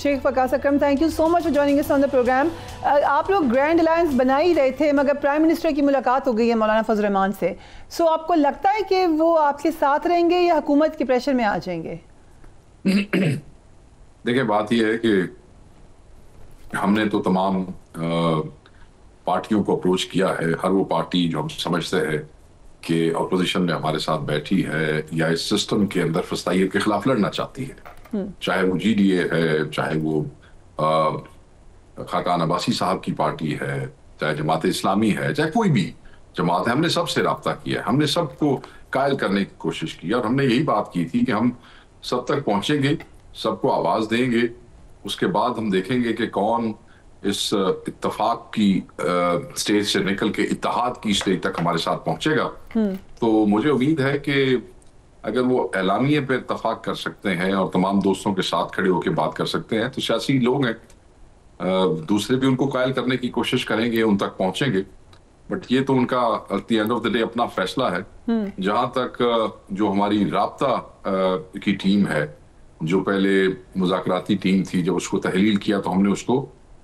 Sheikh Waqas Akram, thank you so much for joining us on the program. आप लोग grand alliance बना ही रहे थे, मगर प्राइम मिनिस्टर की मुलाकात हो गई है मौलाना फजल रहमान से। सो आपको लगता है कि वो आपके साथ रहेंगे या हुकूमत के प्रेशर में आ जाएंगे? देखिए, बात यह है कि हमने तो तमाम पार्टियों को अप्रोच किया है। हर वो पार्टी जो हम समझते हैं कि अपोजिशन में हमारे साथ बैठी है या इस सिस्टम के अंदर फस्तायत के खिलाफ लड़ना चाहती है, चाहे वो GDA है, चाहे वो खाकान अब्बासी साहब की पार्टी है, चाहे जमात इस्लामी है, चाहे कोई भी जमात है, हमने सबसे रब्ता किया है। हमने सबको कायल करने की कोशिश की और हमने यही बात की थी कि हम सब तक पहुंचेंगे, सबको आवाज देंगे, उसके बाद हम देखेंगे कि कौन इस इत्तफाक की स्टेज से निकल के इत्तेहाद की स्टेज तक हमारे साथ पहुंचेगा। तो मुझे उम्मीद है कि अगर वो एलानिये पे इत्तफाक कर सकते हैं और तमाम दोस्तों के साथ खड़े होकर बात कर सकते हैं, तो सियासी लोग हैं, दूसरे भी उनको कायल करने की कोशिश करेंगे, उन तक पहुंचेंगे। बट ये तो उनका at the end of the day अपना फैसला है। जहां तक जो हमारी राब्ता की टीम है, जो पहले मुज़ाकराती टीम थी, जब उसको तहलील किया तो हमने उसको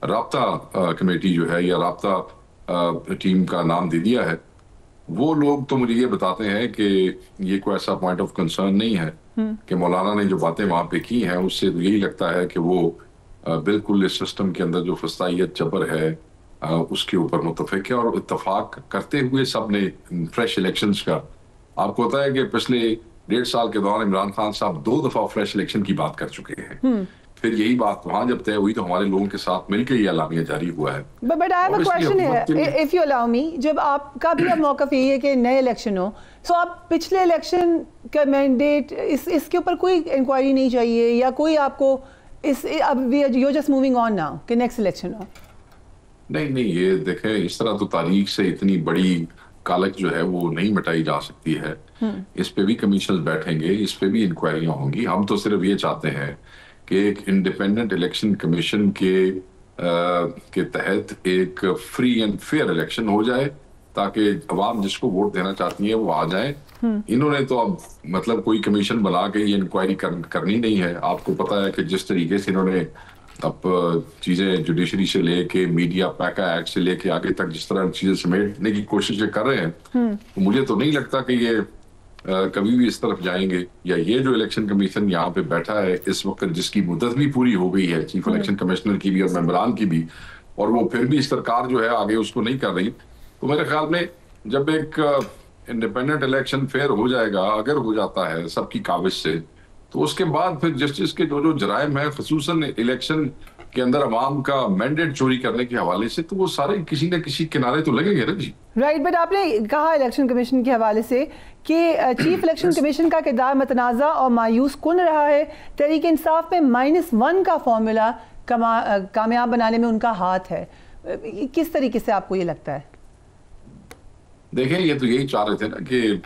राब्ता कमेटी जो है या राब्ता टीम का नाम दे दिया है। वो लोग तो मुझे ये बताते हैं कि ये कोई ऐसा पॉइंट ऑफ कंसर्न नहीं है कि मौलाना ने जो बातें वहां पे की हैं उससे तो यही लगता है कि वो बिल्कुल इस सिस्टम के अंदर जो फसाइयत जबर है उसके ऊपर मुतफिक है और इत्तफाक करते हुए सब ने फ्रेश इलेक्शंस का। आपको पता है कि पिछले 1.5 साल के दौरान इमरान खान साहब 2 दफा फ्रेश इलेक्शन की बात कर चुके हैं। फिर यही बात वहां जब तय हुई तो हमारे लोगों के साथ मिलकर ये एलानिया जारी हुआ है। But I have a question here, if you allow me. जब आपका भी अब मौक़िफ़ यही है कि नए इलेक्शन हो, सो आप पिछले इलेक्शन का मैंडेट इसके ऊपर कोई इंक्वायरी नहीं चाहिए या कोई आपको अब you just moving on now कि नेक्स्ट इलेक्शन हो? नहीं, ये देखें, इस तरह तो तारीख से इतनी बड़ी कालक जो है वो नहीं मिटाई जा सकती है। इस पे भी कमीशन बैठेंगे, इस पे भी इंक्वायरियां होंगी। हम तो सिर्फ ये चाहते हैं कि एक इंडिपेंडेंट इलेक्शन कमीशन के तहत एक फ्री एंड फेयर इलेक्शन हो जाए ताकि अवाम जिसको वोट देना चाहती है वो आ जाए। इन्होंने तो अब मतलब कोई कमीशन बना के ये इंक्वायरी करनी नहीं है। आपको पता है कि जिस तरीके से इन्होंने अब चीजें जुडिशरी से लेके मीडिया पैका एक्ट से लेके आगे तक जिस तरह चीजें समेटने की कोशिश कर रहे हैं, तो मुझे तो नहीं लगता कि ये कभी भी इस तरफ जाएंगे। या ये जो इलेक्शन कमीशन यहाँ पे बैठा है इस वक्त, जिसकी मुद्दत भी पूरी हो गई है चीफ इलेक्शन कमिश्नर की भी और मेंबरान की भी, और वो फिर भी सरकार जो है आगे उसको नहीं कर रही, तो मेरे ख्याल में जब एक इंडिपेंडेंट इलेक्शन फेयर हो जाएगा, अगर हो जाता है सबकी काविश से, तो उसके बाद फिर जस्टिस के जो जराइम है खसूसन इलेक्शन के अंदर अवाम का मैंडेट चोरी करने के हवाले से, तो वो सारे किसी न किसी किनारे तो लगेंगे ना जी। राइट, बट आपने कहा इलेक्शन कमीशन के हवाले से कि चीफ इलेक्शन कमीशन का किरदार मतनाज़ा और मायूस कुन रहा है। तहरीक इंसाफ में -1 का फॉर्मूला कामयाब बनाने में उनका हाथ है। किस तरीके से आपको ये लगता है? देखिए, ये तो यही चाह रहे थे ना कि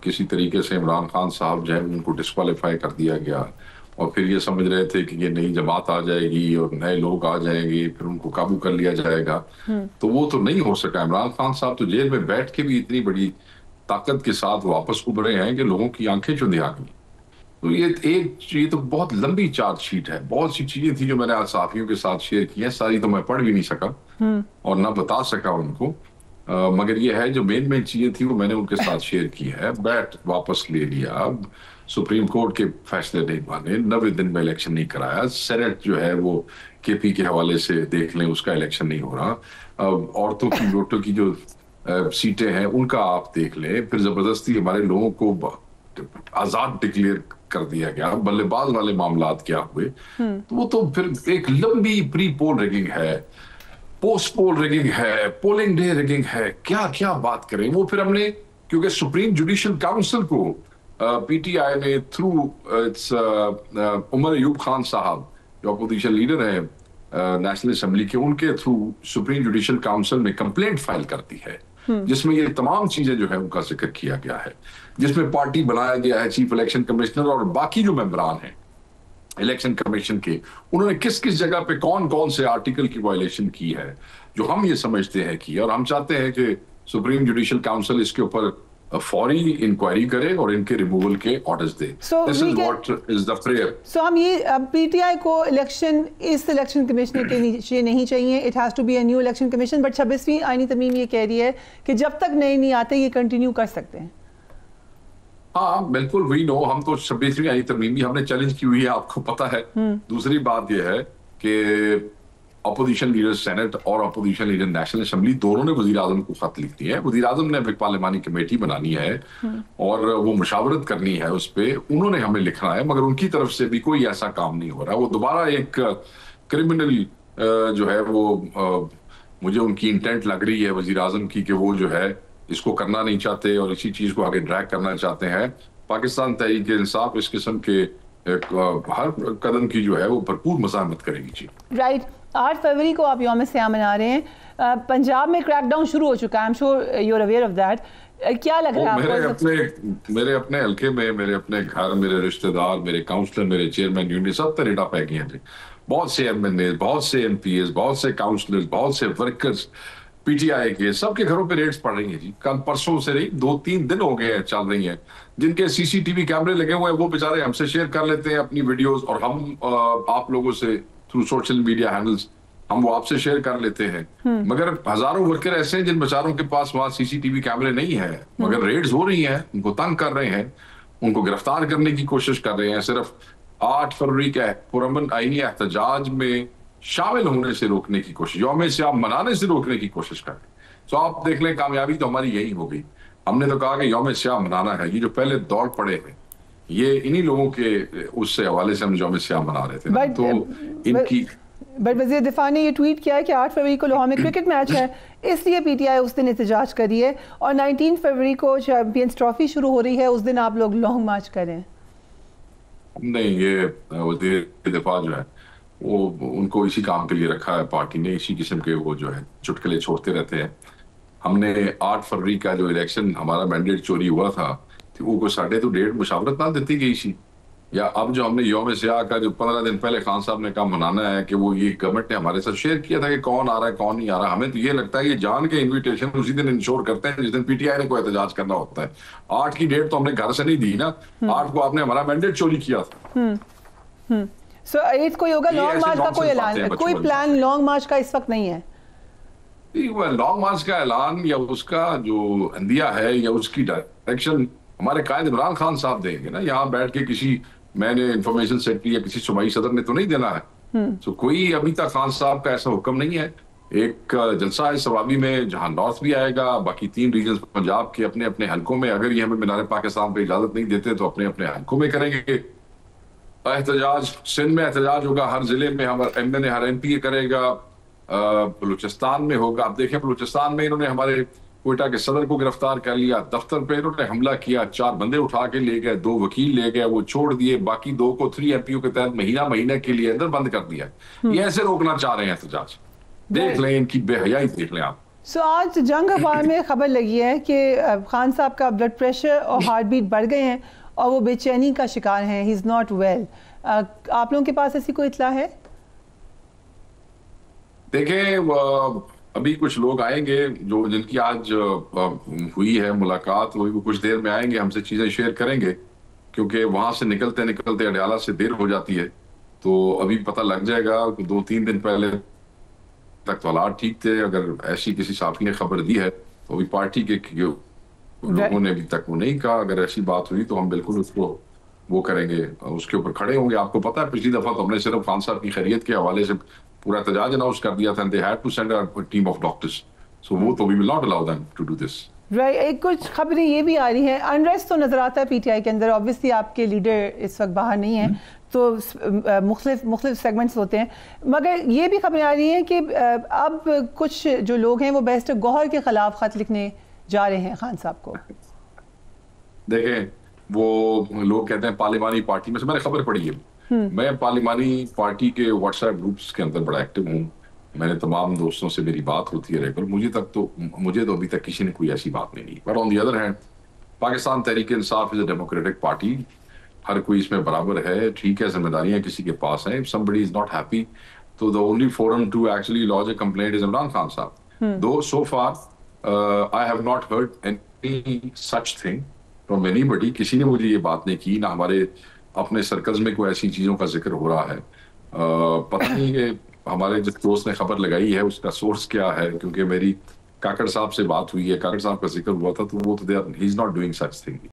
किसी तरीके से इमरान खान साहब जो है उनको डिस्क्वालीफाई कर दिया गया और फिर ये समझ रहे थे कि ये नई जमात आ जाएगी और नए लोग आ जाएंगे, फिर उनको काबू कर लिया जाएगा। तो वो तो नहीं हो सका। इमरान खान साहब तो जेल में बैठ के भी इतनी बड़ी ताकत के साथ वापस उभरे हैं कि लोगों की आंखें चुंधिया गई। तो ये तो बहुत लंबी चार्जशीट है। बहुत सी चीजें थी जो मैंने आज सहाफियों के साथ शेयर की हैं, सारी तो मैं पढ़ भी नहीं सका और ना बता सका उनको, मगर ये है जो मेन चीजें थी वो मैंने उनके साथ शेयर की है। बैट वापस ले लिया, अब सुप्रीम कोर्ट के फैसले नहीं माने, 90 दिन में इलेक्शन नहीं कराया, सेनेट जो है वो KP के हवाले से देख लें, उसका इलेक्शन नहीं हो रहा, औरतों की वोटों की जो सीटें हैं उनका आप देख लें, फिर जबरदस्ती हमारे लोगों को आजाद डिक्लेयर कर दिया गया, बल्लेबाज वाले मामला क्या हुए। तो वो तो फिर एक लंबी प्री पोल रिगिंग है, पोस्ट पोल रिगिंग है, पोलिंग डे रिगिंग है, क्या क्या बात करें। वो फिर हमने, क्योंकि सुप्रीम जुडिशियल काउंसिल को PTI ने थ्रू उमर अयूब खान साहब जो अपोजिशन लीडर है नेशनल असेंबली के, उनके थ्रू सुप्रीम जुडिशियल काउंसिल में कंप्लेंट फाइल करती है, जिसमें ये तमाम चीजें जो है उनका जिक्र किया गया है, जिसमें पार्टी बनाया गया है, चीफ इलेक्शन कमिश्नर और बाकी जो मेंबरान हैं इलेक्शन कमीशन के, उन्होंने किस किस जगह पे कौन कौन से आर्टिकल की वायलेशन की है, जो हम ये समझते हैं कि, और हम चाहते हैं कि सुप्रीम जुडिशियल काउंसिल इसके ऊपर फौरी इंक्वायरी करे और इनके रिमूवल के ऑर्डर्स दे। This is what is the फ्रेयर। सो हम ये पीटीआई को इलेक्शन इस इलेक्शन कमिश्नर के नीचे नहीं चाहिए, it has to be a new election commission, but 26वीं आईनी तरमीम ये कह रही है कि जब तक नए नहीं आते ये कंटिन्यू कर सकते हैं। हाँ बिल्कुल, वी नो, हम तो 26वीं आईनी तरमीम भी हमने चैलेंज की हुई है, आपको पता है। दूसरी बात यह है कि अपोजिशन लीडर सेनेट और अपोजिशन लीडर नेशनल असेंबली दोनों ने वजीर आजम को खत लिख दिए हैं। वजीर आजम ने एक पार्लिमानी कमेटी बनानी है और वो मुशावरत करनी है उस पर, उन्होंने हमें लिखना है, मगर उनकी तरफ से भी कोई ऐसा काम नहीं हो रहा। वो दोबारा एक क्रिमिनल जो है वो मुझे उनकी इंटेंट लग रही है वजीर आजम की कि वो जो है इसको करना नहीं चाहते और इसी चीज को आगे ड्रैग करना चाहते हैं। पाकिस्तान तहरीक इंसाफ इस किस्म के हर कदम की जो है वो भरपूर मज़ामत करेगी। जी राइट। 8 फरवरी को आप यौम सियाह मना रहे हैं, पंजाब में क्रैकडाउन शुरू हो चुका है, I am sure you are aware of that. क्या लग रहा है आपको? मेरे अपने हल्के में, मेरे अपने घर, मेरे रिश्तेदार, मेरे काउंसलर, मेरे चेयरमैन यूनियन सब तरीडा पै गए हैं। बहुत से एमएनए, बहुत से एमपीएस, बहुत से काउंसलर्स, बहुत से वर्कर्स पीटीआई के, सबके घरों पे रेड्स पड़ रही हैं जी। कल परसों से नहीं, 2-3 दिन हो गए हैं चल रही हैं। जिनके सीसीटीवी कैमरे लगे हुए हैं वो बेचारे हमसे शेयर कर लेते हैं अपनी वीडियोस, और हम आप लोगों से थ्रू सोशल मीडिया हैंडल्स हम वो आपसे शेयर कर लेते हैं। मगर हजारों वर्कर ऐसे हैं जिन बेचारों के पास वहां सीसीटीवी कैमरे नहीं है, मगर रेड्स हो रही हैं, उनको तंग कर रहे हैं, उनको गिरफ्तार करने की कोशिश कर रहे हैं। सिर्फ 8 फरवरी के पुरअमन आईनी एहतजाज में शामिल होने से रोकने की कोशिश, यौम सियाह मनाने से रोकने की कोशिश कर रहे हैं। तो आप देख लें, कामयाबी तो हमारी यही हो गई। हमने तो कहा कि यौम सियाह मनाना है। ये जो पहले दौड़ पड़े हैं, ये इन्हीं लोगों के उससे हवाले से हम यौम सियाह मना रहे थे। तो इनकी बट वज़ीर दिफा ने ये ट्वीट किया है कि 8 फरवरी को लाहौर में क्रिकेट मैच है, इसलिए पीटीआई उस दिन एहतजाज करी है, और 19 फरवरी को चैंपियंस ट्रॉफी शुरू हो रही है, उस दिन आप लोग लॉन्ग मार्च करें। नहीं, ये वज़ीर दिफा जो है वो उनको इसी काम के लिए रखा है पार्टी ने, इसी किस्म के वो जो है चुटकुले छोड़ते रहते हैं। हमने 8 फरवरी का जो इलेक्शन हमारा मैंडेट चोरी हुआ था, तो वो को साढ़े तो डेढ़ मुशावरत ना देती गई थी, या अब जो हमने यौम सियाह का जो 15 दिन पहले खान साहब ने कहा मनाना है, कि वो ये गवर्नमेंट ने हमारे साथ शेयर किया था कि कौन आ रहा है कौन नहीं आ रहा। हमें तो ये लगता है ये जान के इन्विटेशन उसी दिन इंश्योर करते हैं जिस दिन पीटीआई ने कोई एहतजाज करना होता है। 8 की डेट तो हमने घर से नहीं दी ना, 8 को आपने हमारा मैंडेट चोरी किया था। सो 8 को होगा लॉन्ग मार्च का कोई ऐलान, कोई प्लान लॉन्ग मार्च का इस वक्त नहीं है? लॉन्ग मार्च का ऐलान या उसका जो अंदिया है या उसकी डायरेक्शन हमारे कायद इमरान खान साहब देंगे ना। यहाँ बैठ के किसी मैंने इंफॉर्मेशन सेक्रेटरी या किसी सूबाई सदर ने तो नहीं देना है। तो कोई अभी तक खान साहब का ऐसा हुक्म नहीं है। एक जलसा है सवाबी में जहां नॉर्थ भी आएगा, बाकी 3 रीजन पंजाब के अपने अपने हलकों में, अगर ये हमें मीनार पाकिस्तान पे इजाजत नहीं देते तो अपने अपने हलकों में करेंगे एहतजाज। सिंध में एहतजाज होगा, हर जिले में हमारा एमएनए हर एमपी करेगा, बलूचिस्तान में होगा। आप देखें बलूचिस्तान में इन्होंने हमारे कोयटा के सदर को गिरफ्तार कर लिया, दफ्तर पे इन्होंने हमला किया, 4 बंदे उठा के ले गए, 2 वकील ले गए, वो छोड़ दिए, बाकी 2 को 3 एमपीओ के तहत महीने के लिए अंदर बंद कर दिया। ये ऐसे रोकना चाह रहे हैं एहतजाज। देख लें इनकी बेहयाई, देख लें आप। सो आज जंग अखबार में खबर लगी है कि खान साहब का ब्लड प्रेशर और हार्ट बीट बढ़ गए हैं और वो बेचैनी का शिकार हैं, ही इज नॉट वेल। आप लोगों के पास ऐसी कोई इत्तला है? देखें, अभी कुछ लोग आएंगे जो जिनकी आज हुई है मुलाकात, वो कुछ देर में आएंगे, हमसे चीजें शेयर करेंगे, क्योंकि वहां से निकलते निकलते अडयाला से देर हो जाती है। तो अभी पता लग जाएगा। 2-3 दिन पहले तक तो हालात ठीक थे। अगर ऐसी किसी साथी ने खबर दी है तो अभी पार्टी के लोगों ने अभी तक वो नहीं कहा। अगर ऐसी बात हुई तो हम बिल्कुल उसको वो करेंगे, उसके ऊपर खड़े होंगे। आपको पता है पिछली दफा तो हमने सिर्फ खान साहब की खैरियत के हवाले से पूरा एहतजाज अनाउंस कर दिया था, they had to send a team of doctors, so वो तो we will not allow them to do this. Right. एक कुछ खबरें ये भी आ रही हैं, अनरेस्ट तो नजर आता है पीटीआई के अंदर, ऑब्वियसली आपके लीडर इस वक्त बाहर नहीं है, तो मुख्तलिफ सेगमेंट्स होते हैं, मगर ये भी खबरें आ रही हैं कि अब कुछ जो लोग हैं वो बैरिस्टर गौहर के खिलाफ खत लिखने जा रहे हैं खान साहब को। देखें, वो लोग कहते हैं पार्लिमानी पार्टी में से, मैंने खबर पढ़ी है, मैं पार्लिमानी पार्टी के व्हाट्सएप ग्रुप्स के अंदर बड़ा एक्टिव हूँ। मैंने तमाम दोस्तों से मेरी बात होती है रेगुलर। मुझे तो अभी तक किसी ने कोई ऐसी बात नहीं की। But on the other hand, Pakistan Tehreek Insaf is a democratic party, हर कोई इसमें बराबर है। ठीक है, जिम्मेदारियां किसी के पास हैं। If somebody is not happy तो the only forum to actually launch a complaint is Imran Khan sahab. Though so far I have not heard such thing from anybody, किसी ने मुझे ये बात नहीं की, ना हमारे अपने सर्कल्स में कोई ऐसी चीजों का जिक्र हो रहा है। पता नहीं कि हमारे जिस दोस्त ने खबर लगाई है उसका सोर्स क्या है, क्योंकि मेरी काकड़ साहब से बात हुई है, काकड़ साहब का जिक्र हुआ था, तो वो तो he is not doing such thing.